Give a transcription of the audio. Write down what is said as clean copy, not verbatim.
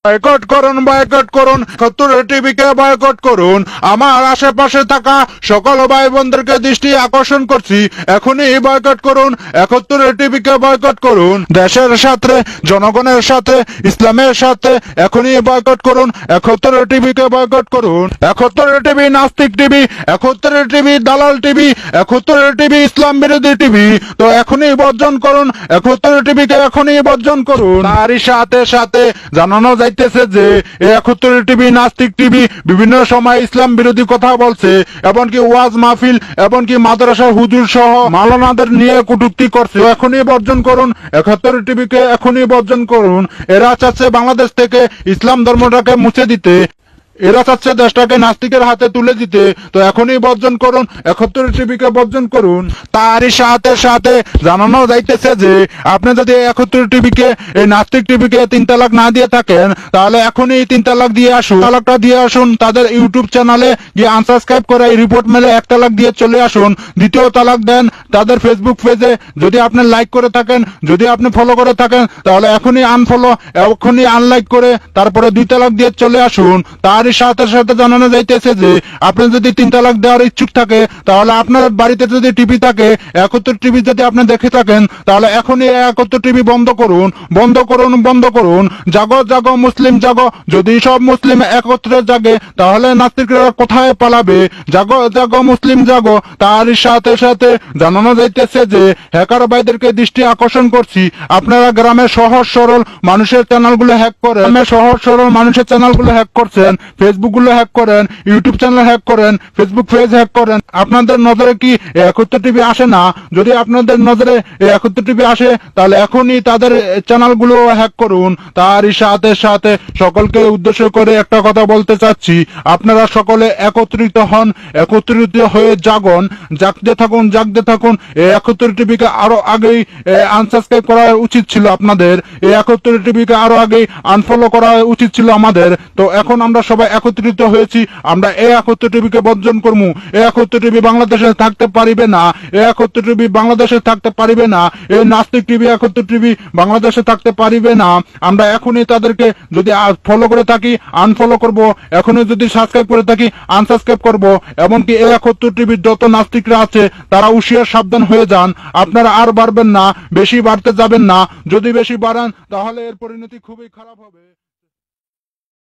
Boycott করুন 71 টিভিকে boycott করুন। আমার আশেপাশে থাকা সকল ভাই বোনদেরকে দৃষ্টি আকর্ষণ করছি, এখনই বয়কট করুন 71 টিভিকে বয়কট করুন। দেশের সাথে, জনগণের সাথে, ইসলামের সাথে এখনই বয়কট করুন 71 টিভিকে বয়কট করুন। 71 টিভি নাস্তিক টিভি, 71 টিভি দালাল টিভি, 71 টিভি ইসলাম বিরোধী টিভি। তো এখনই বর্জন করুন 71 টিভিকে, এখনই বর্জন করুন। তারই সাথে সাথে জানানো যাইতেছে যে 71 টিভি নাস্তিক টিভি বিভিন্ন সময় ইসলাম বিরোধী কথা বলছে, এমনকি ওয়াজ মাহফিল, এমনকি মাদ্রাসার হুজুর সহ মাওলানাদের নিয়ে কটূক্তি করছে। এখনই বর্জন করুন 71 টিভিকে, এখনই বর্জন করুন। এরা চাচ্ছে বাংলাদেশ থেকে ইসলাম ধর্মটাকে মুছে দিতে, এরা চাচ্ছে দেশটাকে নাস্তিকের হাতে তুলে দিতে। তো এখনই বর্জন করুন 71 টিভিকে, বর্জন করুন। তারই সাথে সাথে জানানো যাইতেছে যে আপনি যদি 71 টিভিকে, এই নাস্তিক টিভিকে 3 তালাক না দিয়ে থাকেন, তাহলে এখনই 3 তালাক দিয়ে আসুন। তালাকটা দিয়ে আসুন, তাদের ইউটিউব চ্যানেলে গিয়ে আনসাবস্ক্রাইব করে রিপোর্ট মেলে 1 তালাক দিয়ে চলে আসুন। দ্বিতীয় তালাক দেন তাদের ফেসবুক পেজে, যদি আপনি লাইক করে থাকেন, যদি আপনি ফলো করে থাকেন, তাহলে এখনই আনফলো, এখনই আনলাইক করে তারপরে 2 তালাক দিয়ে চলে আসুন। তার সাথে সাথে জানানো যাইতেছে যে আপনি যদি 3 তালাক দেওয়ার ইচ্ছুক থাকে, তাহলে আপনার বাড়িতে যদি টিভি থাকে, 71 টিভি যদি আপনি দেখে থাকেন, তাহলে এখনই 71 টিভি বন্ধ করুন, বন্ধ করুন, বন্ধ করুন। জাগো জাগো মুসলিম জাগো, যদি সব মুসলিম একত্রে জাগে তাহলে নাস্তিকরা কোথায় পালাবে? জাগো জাগো মুসলিম জাগো। তার সাথে সাথে জানানো যাইতেছে যে হ্যাকার ভাইদেরকে দৃষ্টি আকর্ষণ করছি, আপনারা গ্রামের সহজ সরল মানুষের চ্যানেলগুলো হ্যাক করেন, সহজ সরল মানুষের চ্যানেলগুলো হ্যাক করছেন, ফেসবুক গুলো হ্যাক করেন, ইউটিউব চ্যানেল হ্যাক করেন, ফেসবুক পেজ হ্যাক করেন। আপনাদের নজরে কি 71 টিভি আসে না? যদি আপনাদের নজরে 71 টিভি আসে, তাহলে এখনই তাদের চ্যানেলগুলো হ্যাক করুন। তারই সাথে সাথে সকলকে উদ্দেশ্য করে একটা কথা বলতে চাচ্ছি, আপনারা সকলে একত্রিত হন, একত্রিত হয়ে জাগন, জাগতে থাকুন, জাগতে থাকুন। 71 টিভিকে আরো আগেই আনসাবস্ক্রাইব করা উচিত ছিল আপনাদের, 71 টিভিকে আরো আগেই আনফলো করা উচিত ছিল আমাদের। তো এখন আমরা সবাই একত্রিত হয়েছি, আমরা 71 টিভিকে বর্জন করবো। 71 টিভি বাংলাদেশে থাকতে পারিবে না, 71 টিভি বাংলাদেশে থাকতে পারিবে না, এই নাস্তিক টিভি 71 টিভি বাংলাদেশে থাকতে পারিবে না। আমরা এখনই তাদেরকে যদি ফলো করে থাকি আনফলো করব, এখনই যদি সাবস্ক্রাইব করে থাকি আনসাবস্ক্রাইব করব। এমনকি 71 টিভির যত নাস্তিকরা আছে তারা হুঁশিয়ার সাবধান হয়ে যান, আপনারা আর বাড়বেন না, বেশি বাড়তে যাবেন না। যদি বেশি বাড়ান তাহলে এর পরিণতি খুবই খারাপ হবে।